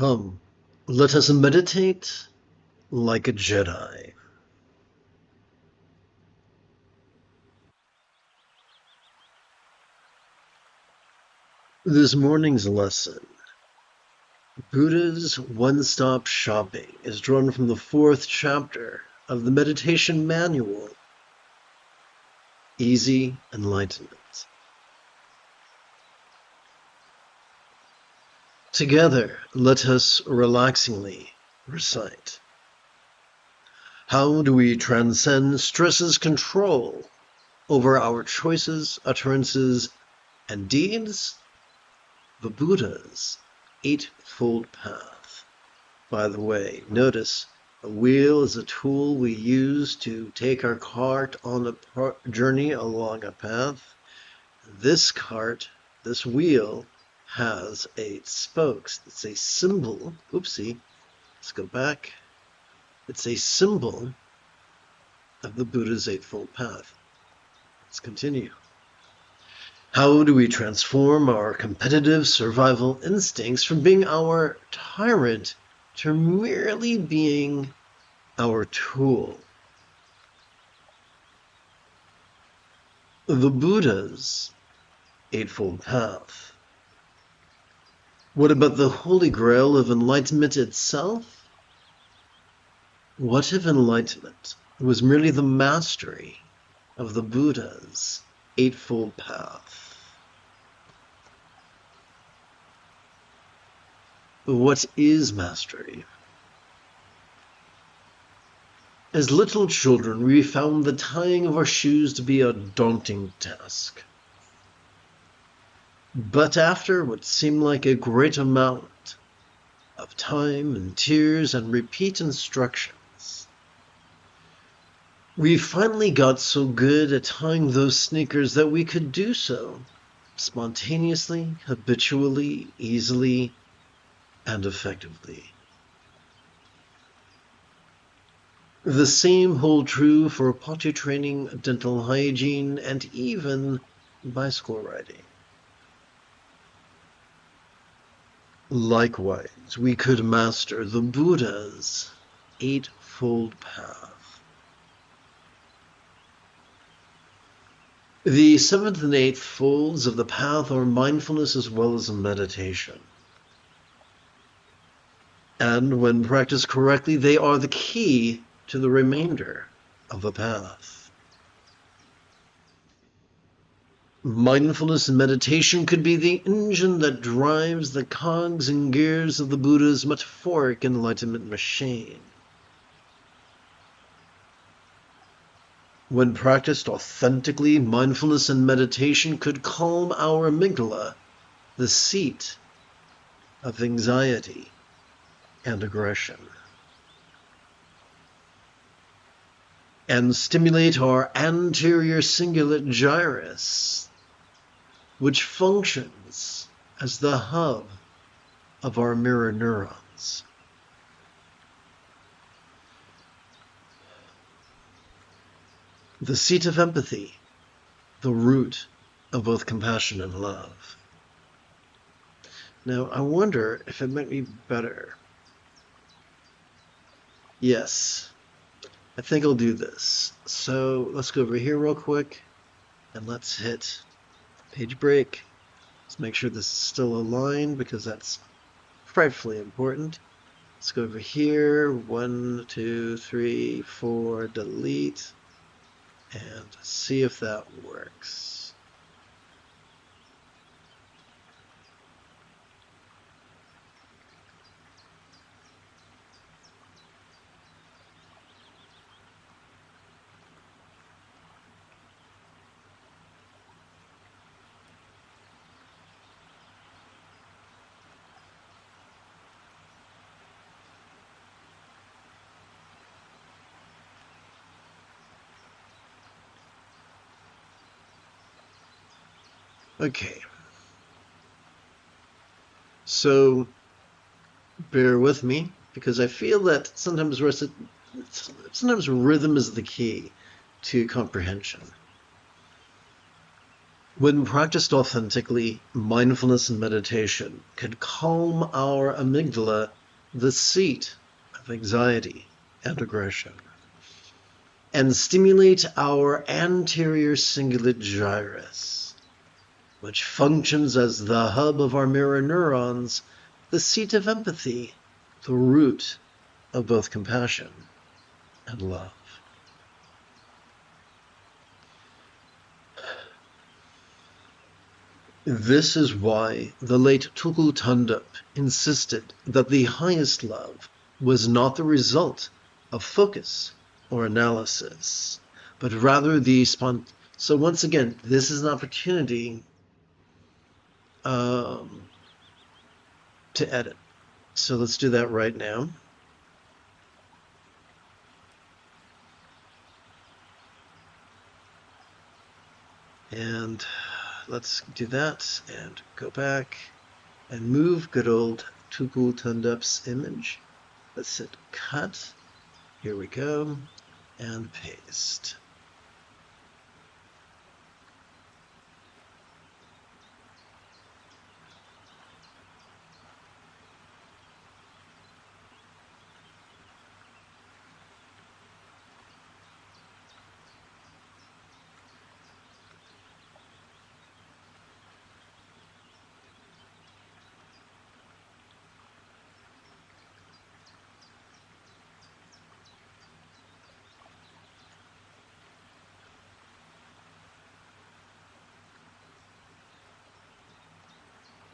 Come, let us meditate like a Jedi. This morning's lesson, Buddha's one-stop shopping, is drawn from the 4th chapter of the meditation manual, Easy Enlightenment. Together, let us relaxingly recite. How do we transcend stress's control over our choices, utterances, and deeds? The Buddha's Eightfold Path. By the way, notice a wheel is a tool we use to take our cart on a journey along a path. This wheel, has 8 spokes. It's a symbol. Oopsie. Let's go back. It's a symbol of the Buddha's Eightfold Path. Let's continue. How do we transform our competitive survival instincts from being our tyrant to merely being our tool? The Buddha's Eightfold Path. What about the Holy Grail of enlightenment itself? What if enlightenment was merely the mastery of the Buddha's Eightfold Path? What is mastery? As little children, we found the tying of our shoes to be a daunting task. But after what seemed like a great amount of time and tears and repeat instructions, we finally got so good at tying those sneakers that we could do so spontaneously, habitually, easily, and effectively. The same hold true for potty training, dental hygiene, and even bicycle riding. Likewise, we could master the Buddha's Eightfold Path. The 7th and 8th folds of the path are mindfulness as well as meditation. And when practiced correctly, they are the key to the remainder of the path. Mindfulness and meditation could be the engine that drives the cogs and gears of the Buddha's metaphoric enlightenment machine. When practiced authentically, mindfulness and meditation could calm our amygdala, the seat of anxiety and aggression, and stimulate our anterior cingulate gyrus, which functions as the hub of our mirror neurons. The seat of empathy, the root of both compassion and love. Now, I wonder if it might be better. Yes, I think I'll do this. So let's go over here real quick and let's hit page break. Let's make sure this is still aligned because that's frightfully important. Let's go over here. 1, 2, 3, 4, delete, and see if that works. Okay, so bear with me because I feel that sometimes rhythm is the key to comprehension. When practiced authentically, mindfulness and meditation can calm our amygdala, the seat of anxiety and aggression, and stimulate our anterior cingulate gyrus, which functions as the hub of our mirror neurons, the seat of empathy, the root of both compassion and love. This is why the late Tukul Tunduk insisted that the highest love was not the result of focus or analysis, but rather the So once again, this is an opportunity to edit. So let's do that right now. And let's do that and go back and move good old Tukul Tunduk's image. Let's hit cut. Here we go. And paste.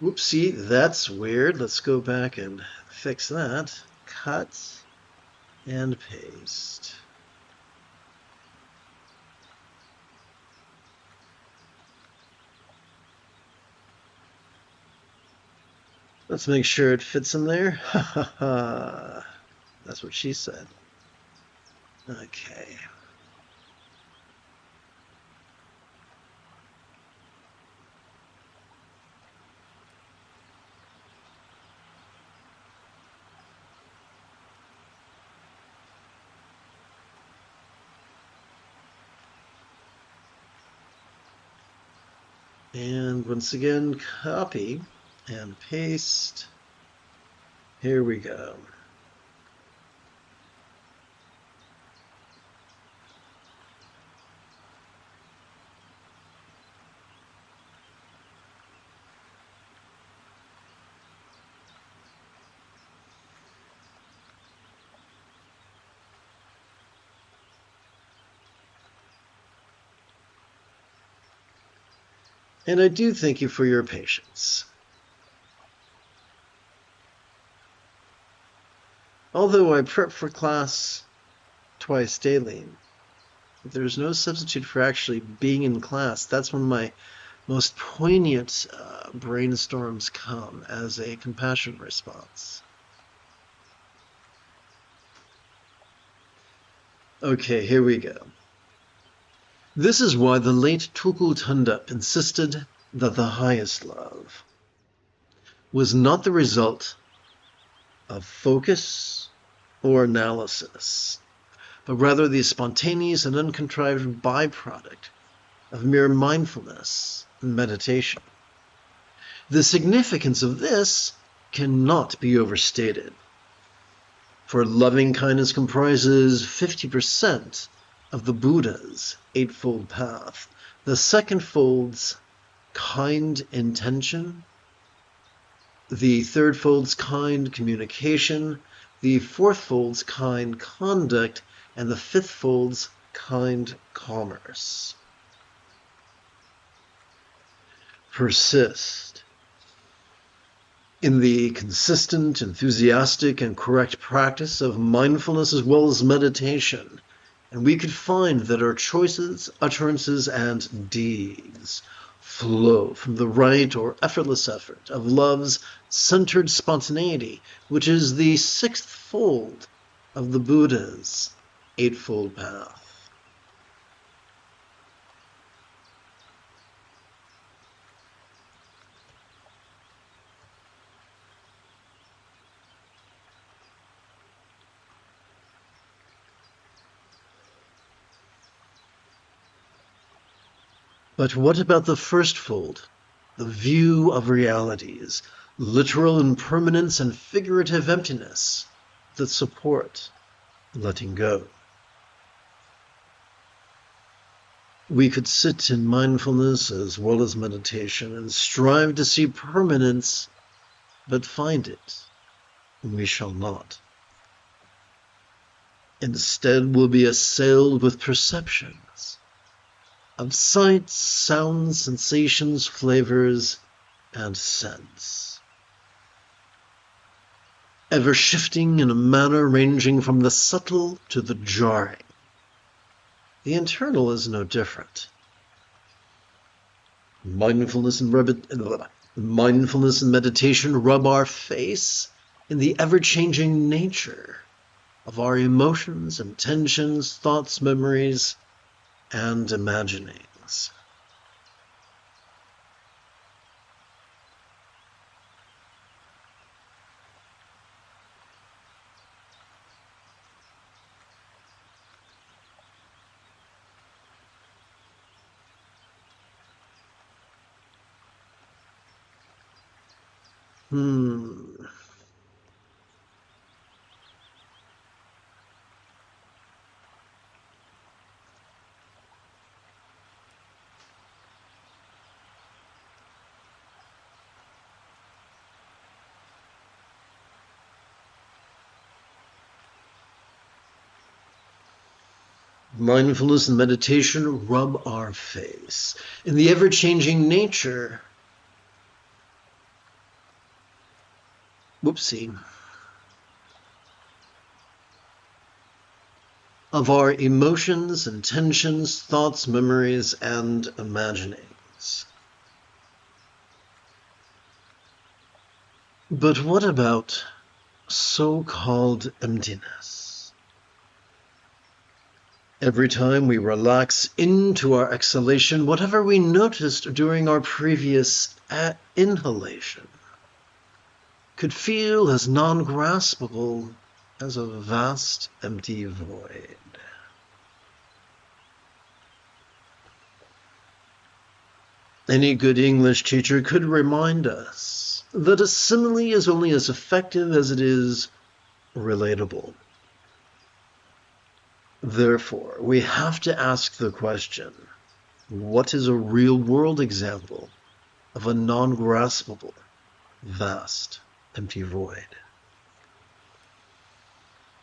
Whoopsie, that's weird. Let's go back and fix that. Cut and paste. Let's make sure it fits in there. Ha ha ha. That's what she said. Okay. And once again, copy and paste. Here we go. And I do thank you for your patience. Although I prep for class twice daily, there's no substitute for actually being in class. That's when my most poignant brainstorms come as a compassion response. Okay, here we go. This is why the late Tukul Tunduk insisted that the highest love was not the result of focus or analysis, but rather the spontaneous and uncontrived byproduct of mere mindfulness and meditation. The significance of this cannot be overstated, for loving kindness comprises 50% of the Buddha's Eightfold Path. The second fold's kind intention, the third fold's kind communication, the fourth fold's kind conduct, and the fifth fold's kind commerce. Persist in the consistent, enthusiastic, and correct practice of mindfulness as well as meditation, and we could find that our choices, utterances, and deeds flow from the right or effortless effort of love's centered spontaneity, which is the sixth fold of the Buddha's Eightfold Path. But what about the first fold, the view of realities, literal impermanence and figurative emptiness that support letting go? We could sit in mindfulness as well as meditation and strive to see permanence, but find it we shall not. Instead, we'll be assailed with perceptions of sights, sounds, sensations, flavors, and scents, ever shifting in a manner ranging from the subtle to the jarring. The internal is no different. Mindfulness and meditation rub our face in the ever-changing nature of our emotions, intentions, thoughts, memories, and imaginings. Mindfulness and meditation rub our face in the ever-changing nature of our emotions, intentions, thoughts, memories, and imaginings. But what about so-called emptiness? Every time we relax into our exhalation, whatever we noticed during our previous inhalation could feel as non-graspable as a vast empty void. Any good English teacher could remind us that a simile is only as effective as it is relatable. Therefore, we have to ask the question, what is a real-world example of a non-graspable, vast, empty void?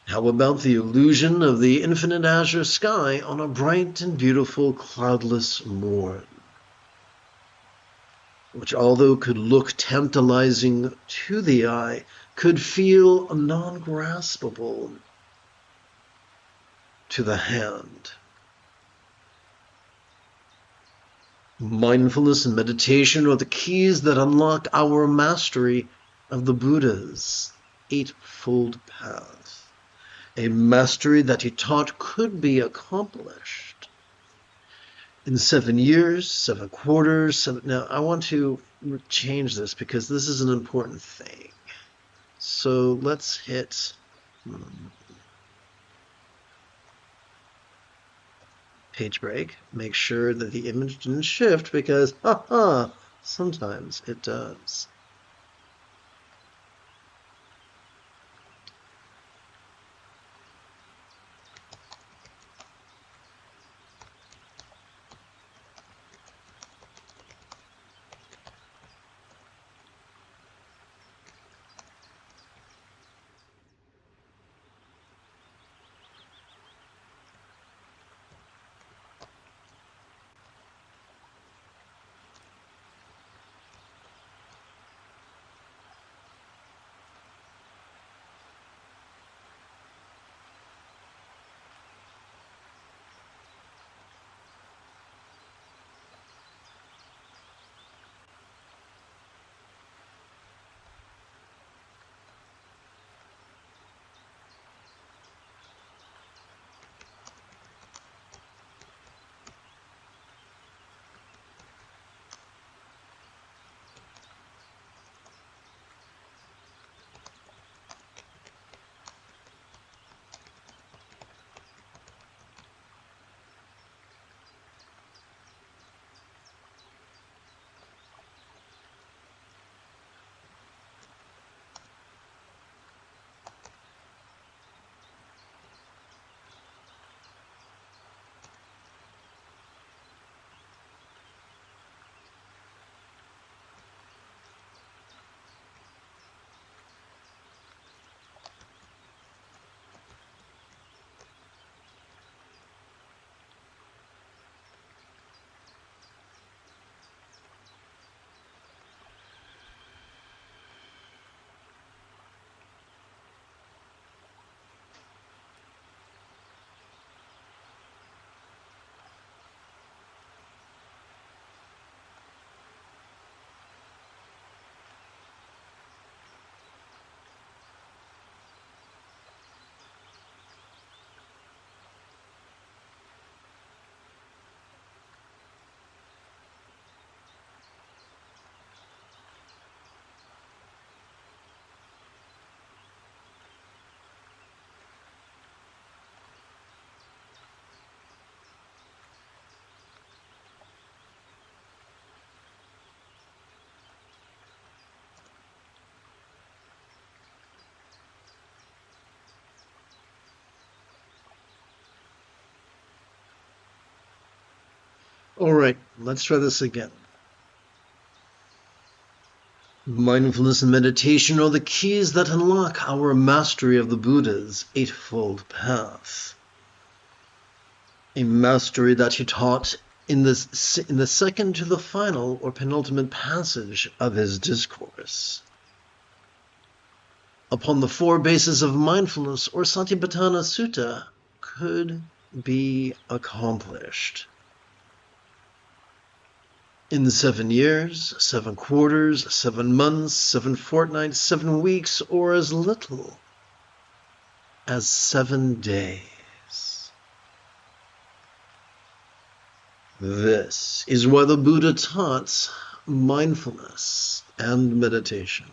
How about the illusion of the infinite azure sky on a bright and beautiful cloudless morn, which, although could look tantalizing to the eye, could feel non-graspable to the hand? Mindfulness and meditation are the keys that unlock our mastery of the Buddha's Eightfold Path, a mastery that he taught could be accomplished in 7 years, 7 quarters. Now, I want to change this because this is an important thing. So let's hit page break. Make sure that the image didn't shift because, sometimes it does. All right, let's try this again. Mindfulness and meditation are the keys that unlock our mastery of the Buddha's Eightfold Path. A mastery that he taught in the second to the final or penultimate passage of his discourse. Upon the four bases of mindfulness, or Satipatthana Sutta, could be accomplished. In 7 years, 7 quarters, 7 months, 7 fortnights, 7 weeks, or as little as 7 days. This is why the Buddha taught mindfulness and meditation.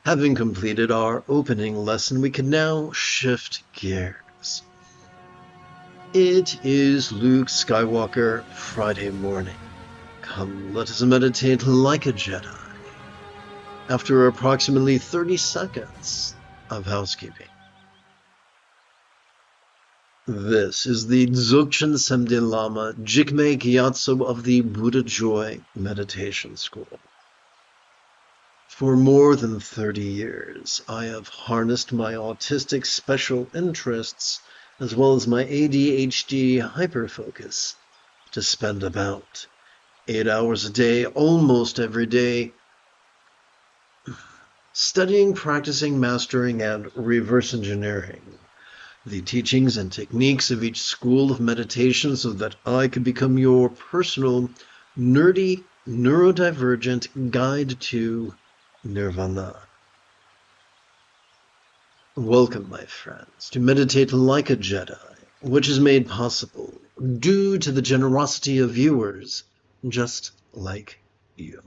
Having completed our opening lesson, we can now shift gears. It is Luke Skywalker Friday morning. Come, let us meditate like a Jedi. After approximately 30 seconds of housekeeping. This is the Dzogchen Semde Lama Jigme Gyatso of the Buddha Joy Meditation School. For more than 30 years, I have harnessed my autistic special interests as well as my ADHD hyperfocus to spend about 8 hours a day, almost every day, studying, practicing, mastering, and reverse engineering the teachings and techniques of each school of meditation so that I could become your personal, nerdy, neurodivergent guide to Nirvana. Welcome, my friends, to Meditate Like a Jedi, which is made possible due to the generosity of viewers just like you.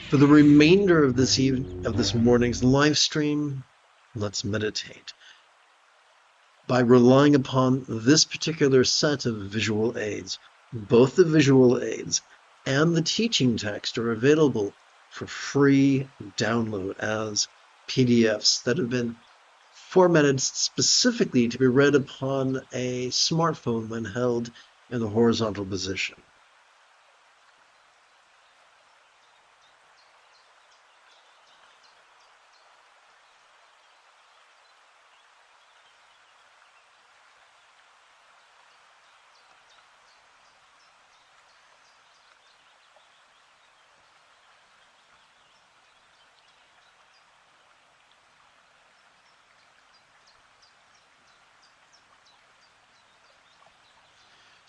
For the remainder of this morning's live stream, let's meditate by relying upon this particular set of visual aids. Both the visual aids and the teaching text are available for free download as PDFs that have been formatted specifically to be read upon a smartphone when held in the horizontal position.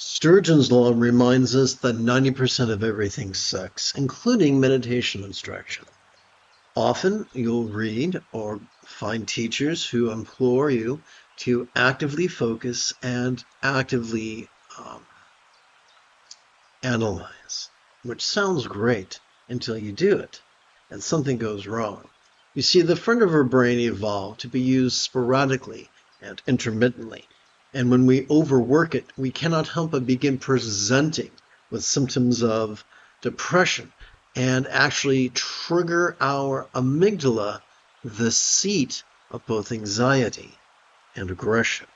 Sturgeon's law reminds us that 90% of everything sucks, including meditation instruction. Often you'll read or find teachers who implore you to actively focus and actively analyze, which sounds great until you do it and something goes wrong. You see, the front of our brain evolved to be used sporadically and intermittently. And when we overwork it, we cannot help but begin presenting with symptoms of depression and actually trigger our amygdala, the seat of both anxiety and aggression.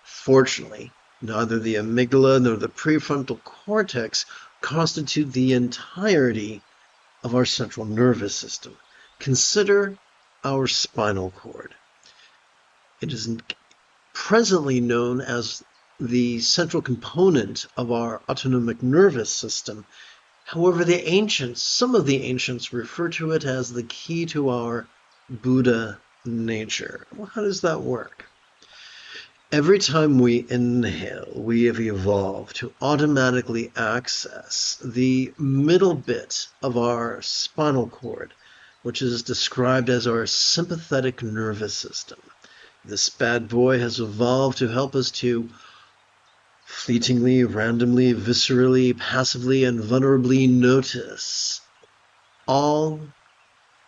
Fortunately, neither the amygdala nor the prefrontal cortex constitute the entirety of our central nervous system. Consider our spinal cord. It is presently known as the central component of our autonomic nervous system. However, some of the ancients refer to it as the key to our Buddha nature. Well, how does that work? Every time we inhale, we have evolved to automatically access the middle bit of our spinal cord, which is described as our sympathetic nervous system. This bad boy has evolved to help us to fleetingly, randomly, viscerally, passively, and vulnerably notice all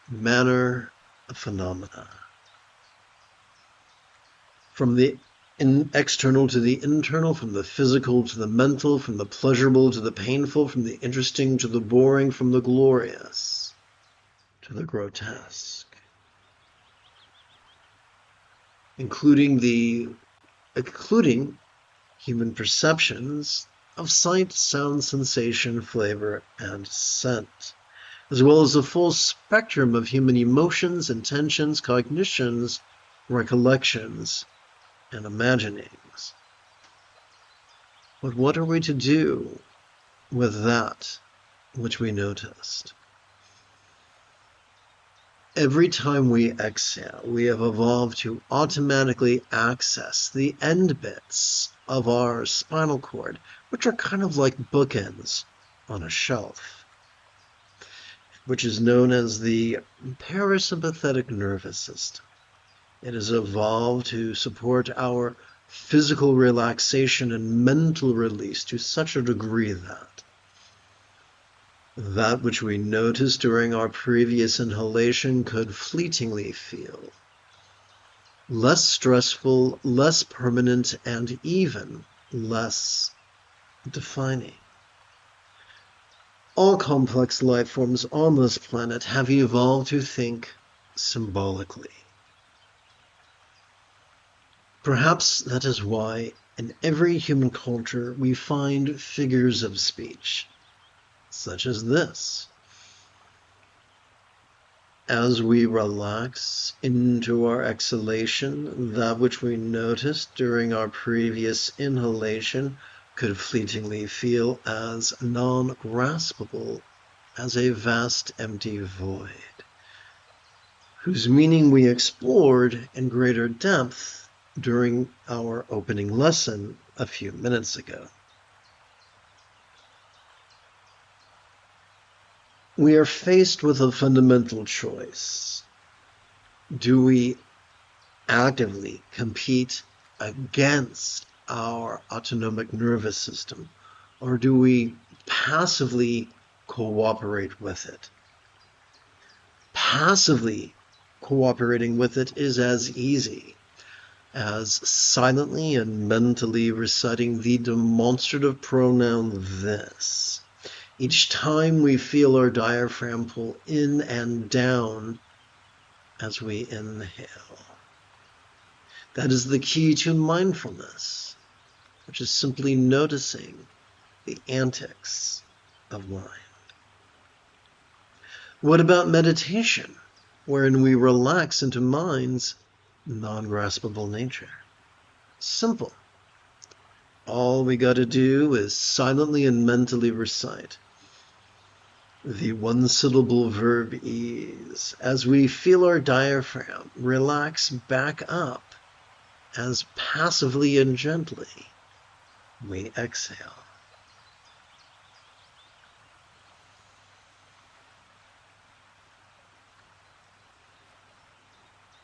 manner of phenomena. From the external to the internal, from the physical to the mental, from the pleasurable to the painful, from the interesting to the boring, from the glorious to the grotesque. including human perceptions of sight, sound, sensation, flavor, and scent, as well as the full spectrum of human emotions, intentions, cognitions, recollections, and imaginings. But what are we to do with that which we noticed? Every time we exhale, we have evolved to automatically access the end bits of our spinal cord, which are kind of like bookends on a shelf, which is known as the parasympathetic nervous system. It has evolved to support our physical relaxation and mental release to such a degree that which we noticed during our previous inhalation could fleetingly feel less stressful, less permanent, and even less defining. All complex life forms on this planet have evolved to think symbolically. Perhaps that is why in every human culture we find figures of speech, such as this. As we relax into our exhalation, that which we noticed during our previous inhalation could fleetingly feel as non-graspable as a vast empty void, whose meaning we explored in greater depth during our opening lesson a few minutes ago. We are faced with a fundamental choice. Do we actively compete against our autonomic nervous system, or do we passively cooperate with it? Passively cooperating with it is as easy as silently and mentally reciting the demonstrative pronoun this each time we feel our diaphragm pull in and down as we inhale. That is the key to mindfulness, which is simply noticing the antics of mind. What about meditation, wherein we relax into mind's non-graspable nature? Simple. All we got to do is silently and mentally recite the one-syllable verb ease as we feel our diaphragm relax back up as passively and gently we exhale.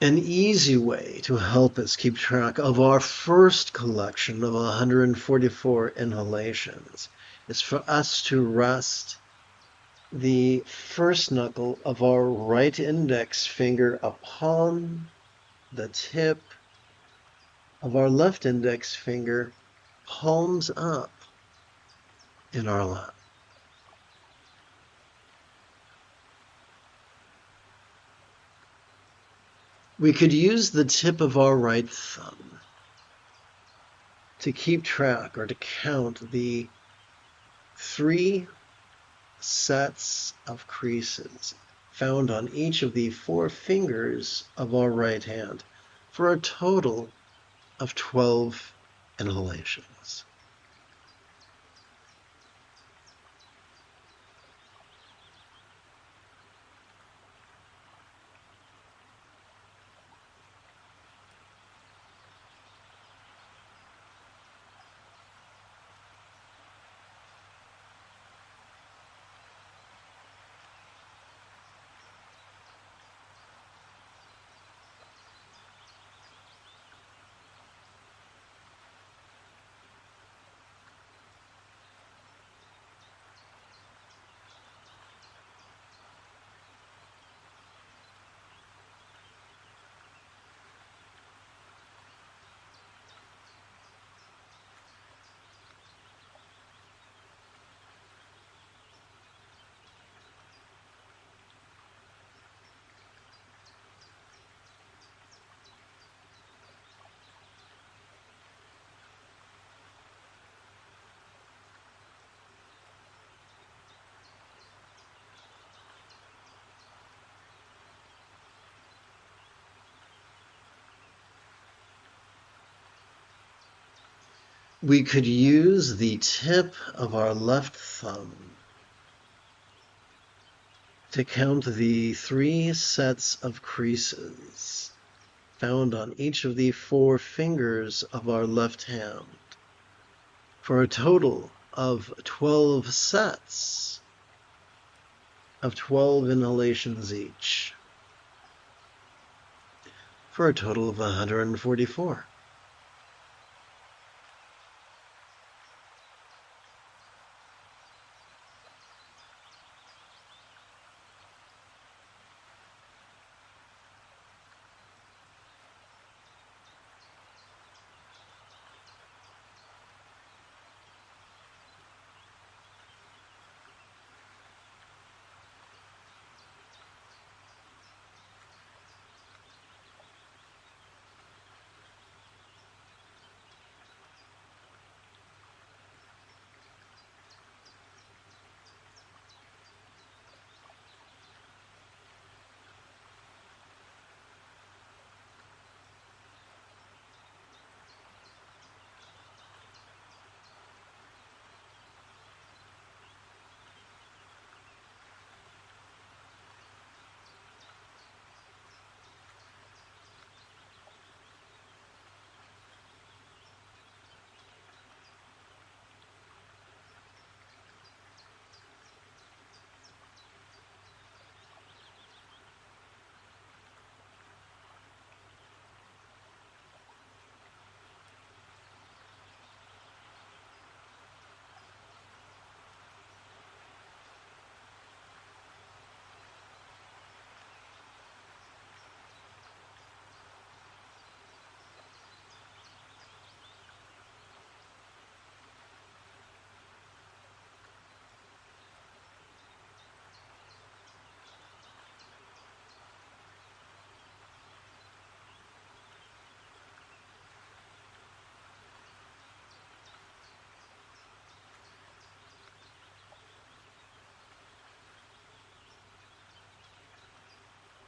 An easy way to help us keep track of our first collection of 144 inhalations is for us to rest the first knuckle of our right index finger upon the tip of our left index finger, palms up in our lap. We could use the tip of our right thumb to keep track or to count the 3 sets of creases found on each of the 4 fingers of our right hand for a total of 12 inhalations. We could use the tip of our left thumb to count the 3 sets of creases found on each of the 4 fingers of our left hand, for a total of 12 sets of 12 inhalations each, for a total of 144.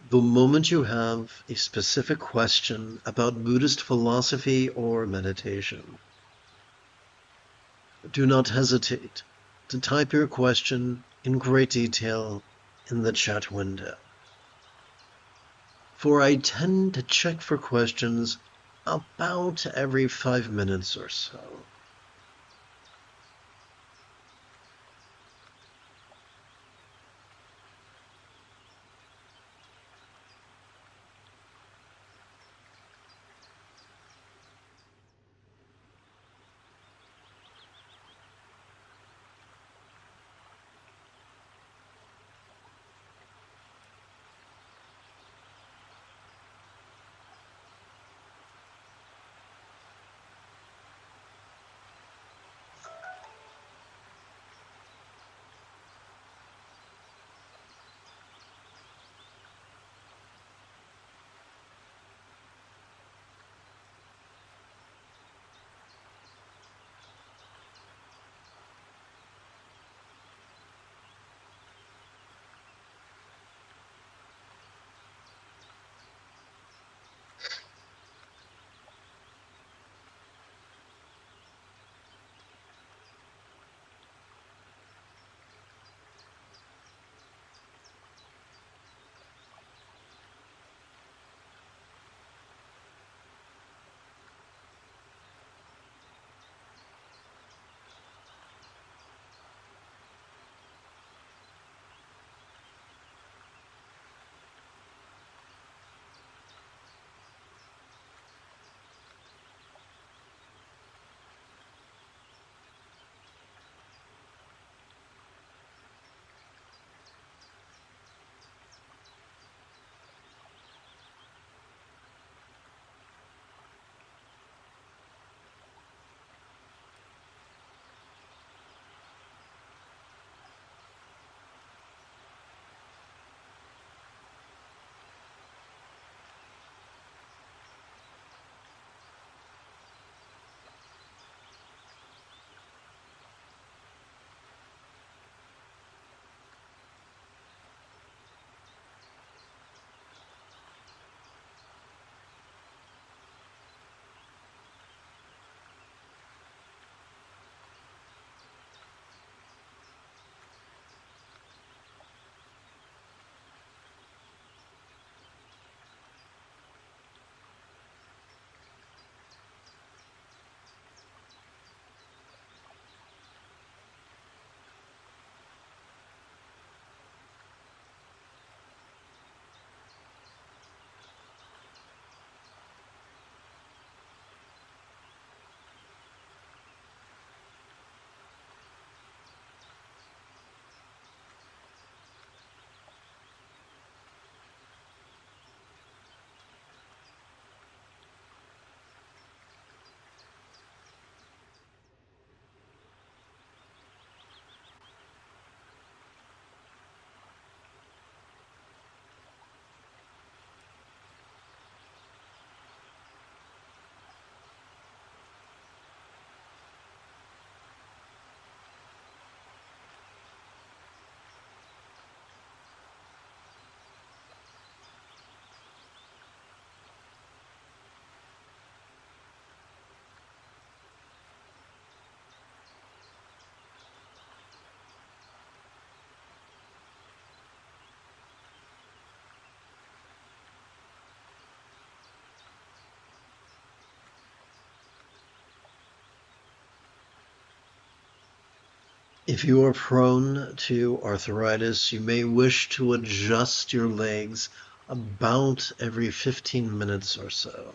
The moment you have a specific question about Buddhist philosophy or meditation, do not hesitate to type your question in great detail in the chat window, for I tend to check for questions about every 5 minutes or so. If you are prone to arthritis, you may wish to adjust your legs about every 15 minutes or so.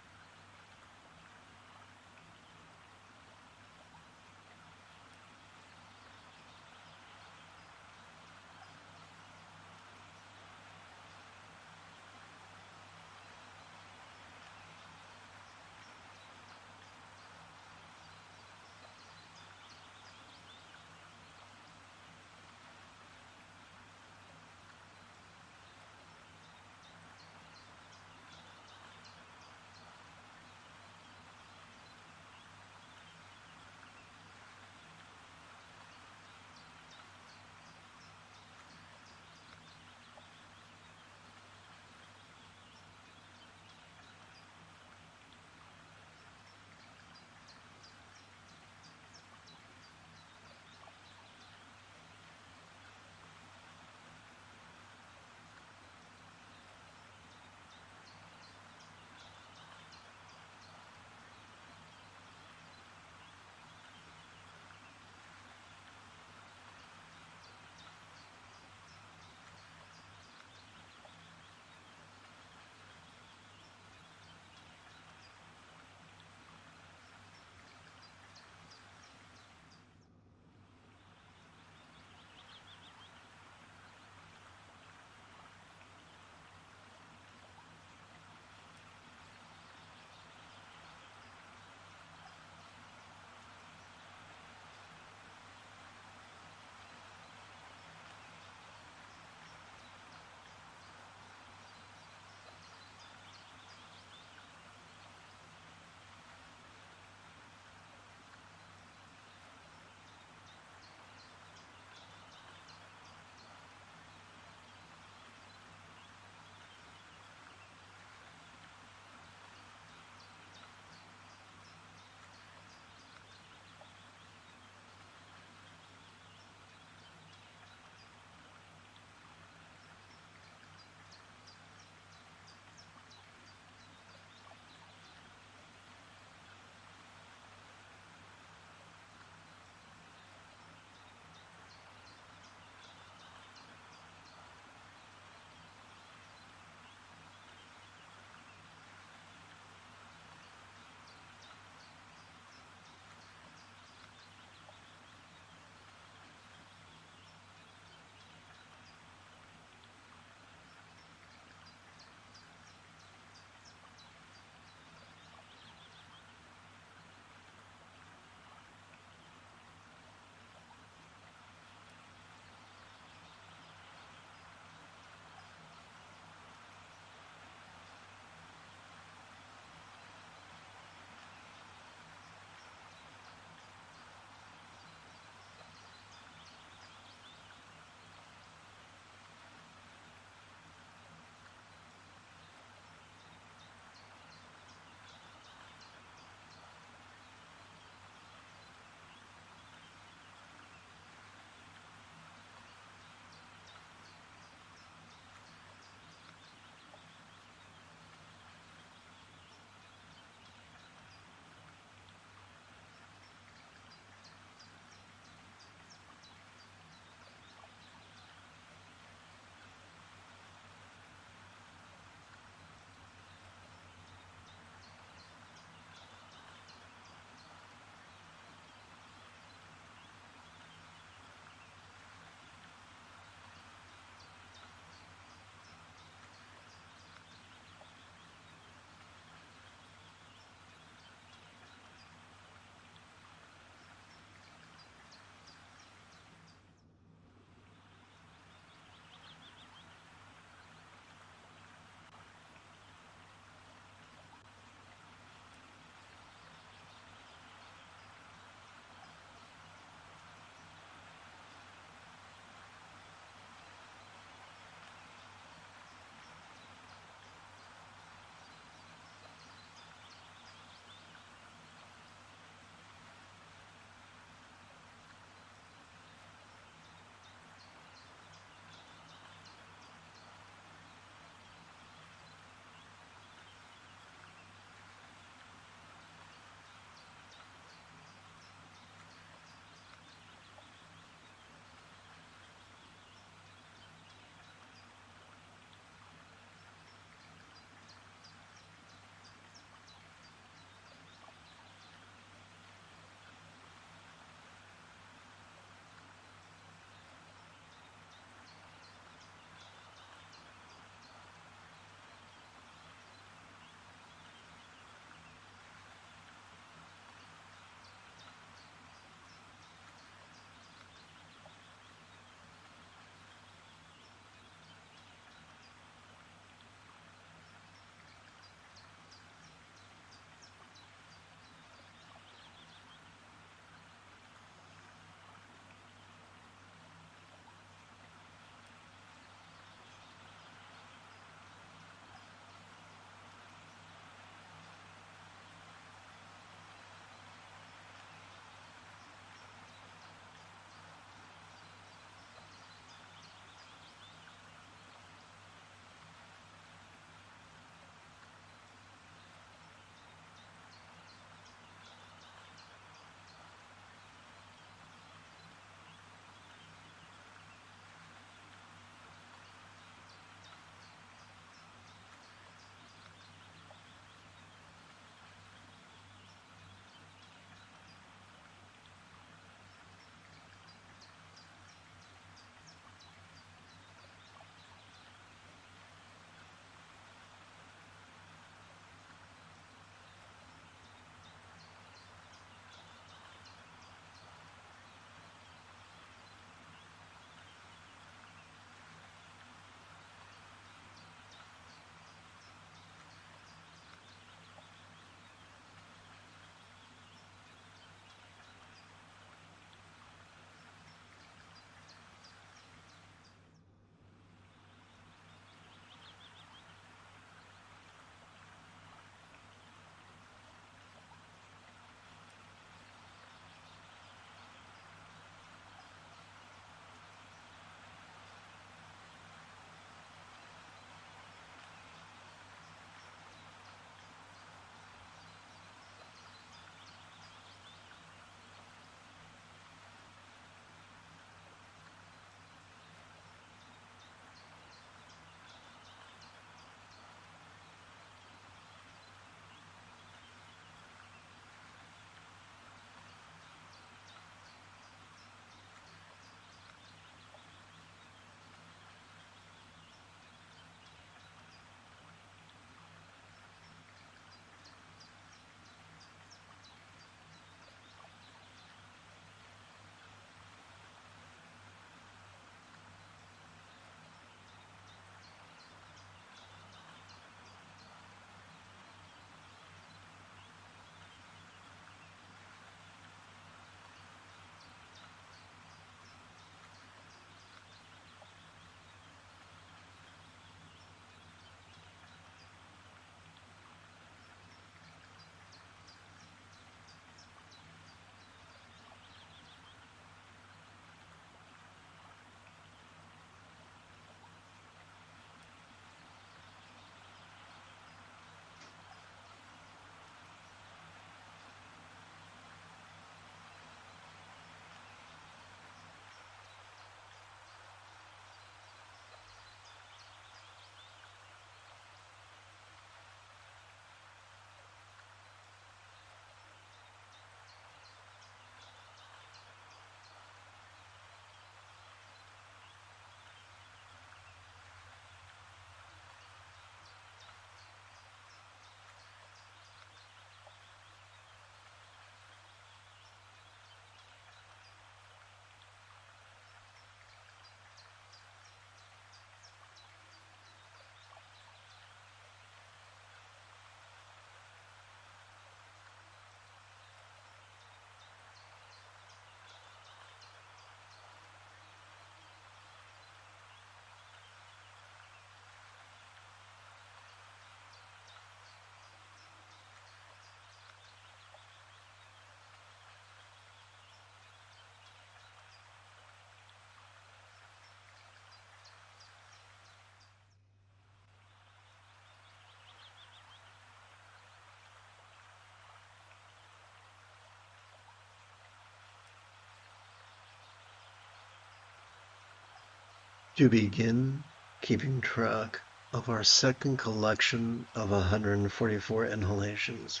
To begin keeping track of our second collection of 144 inhalations,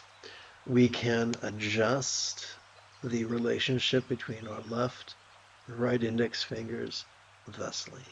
we can adjust the relationship between our left and right index fingers thusly.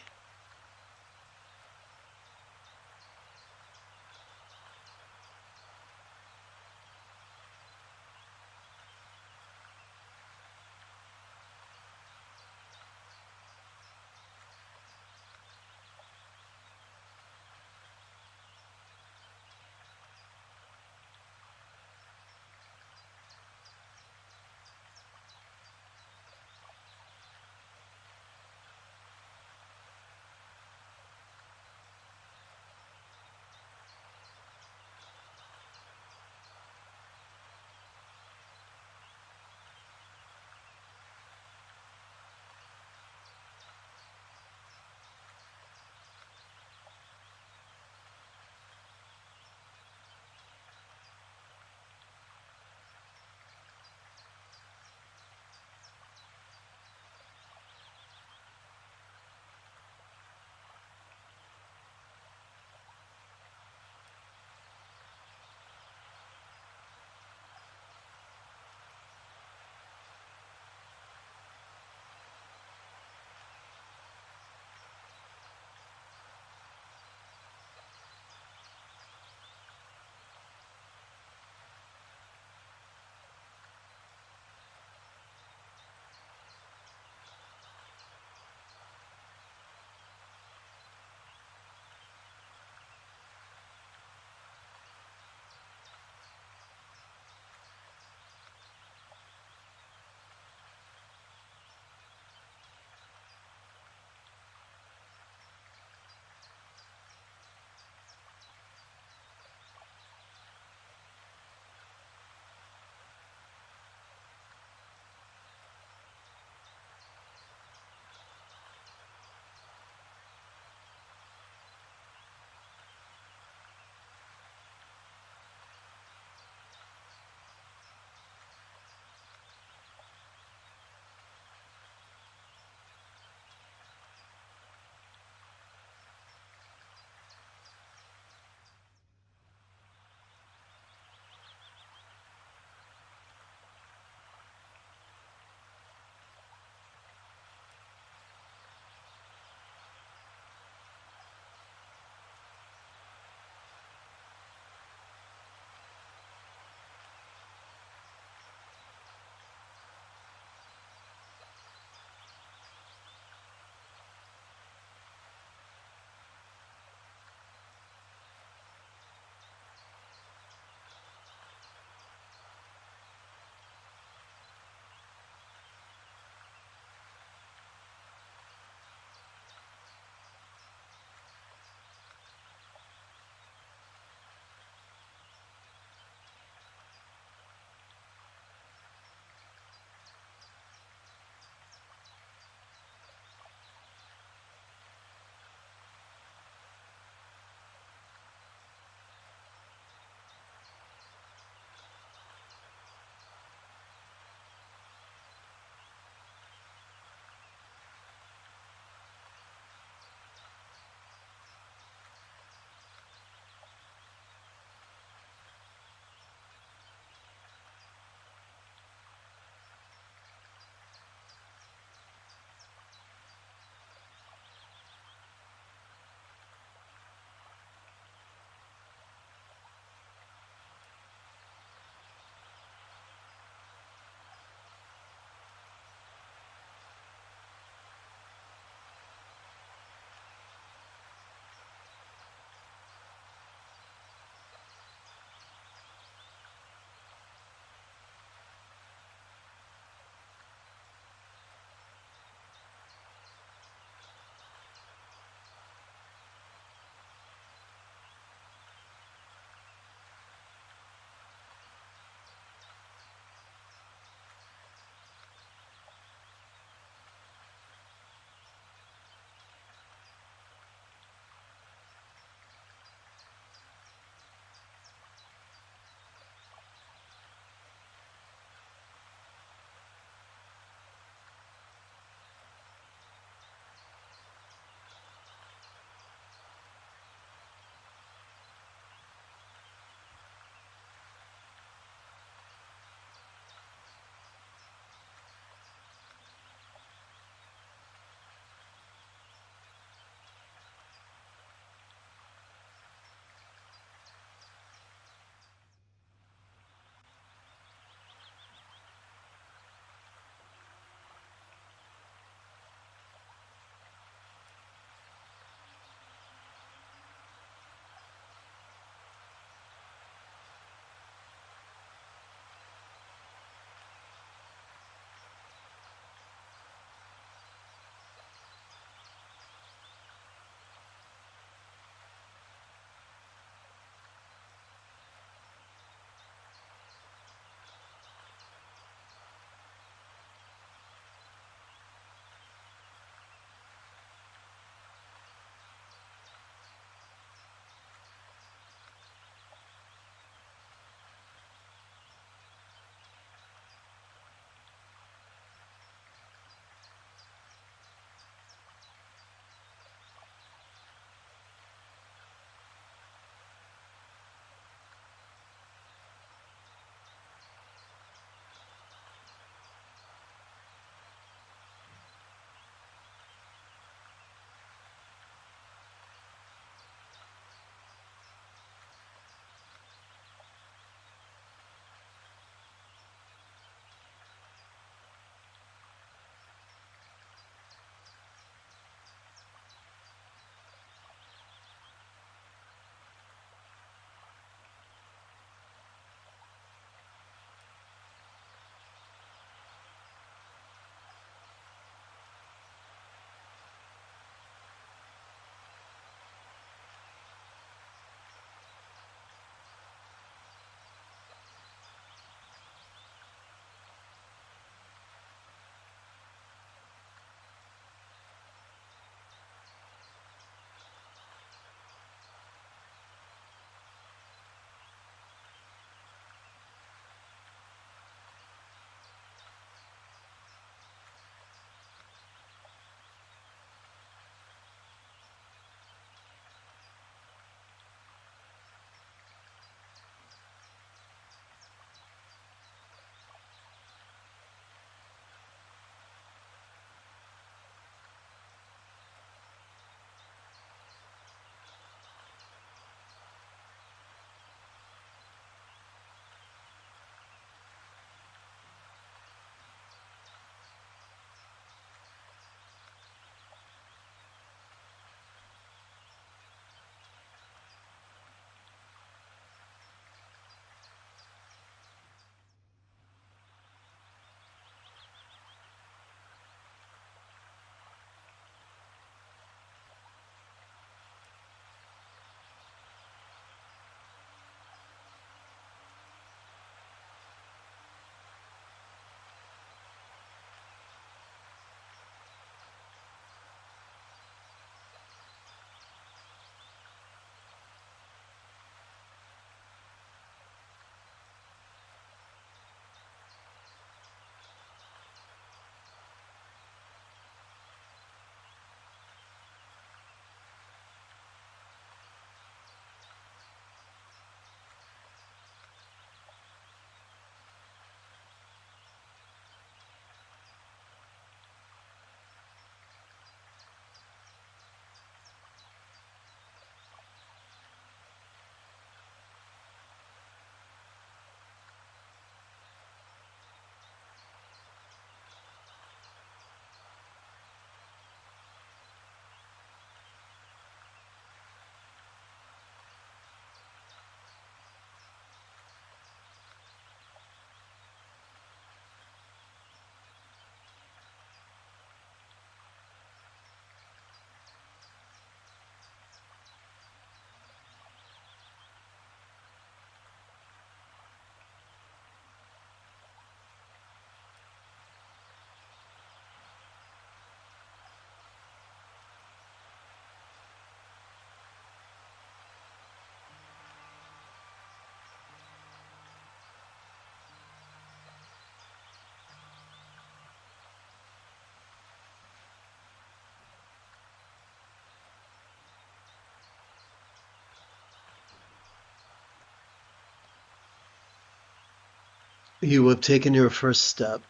You have taken your first step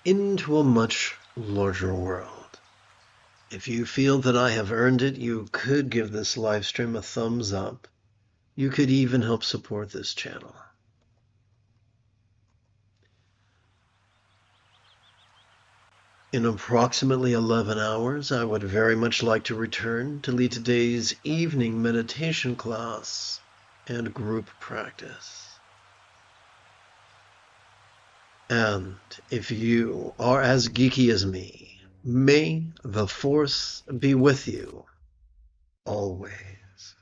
into a much larger world. If you feel that I have earned it, you could give this live stream a thumbs up. You could even help support this channel. In approximately 11 hours, I would very much like to return to lead today's evening meditation class and group practice. And if you are as geeky as me, may the Force be with you always.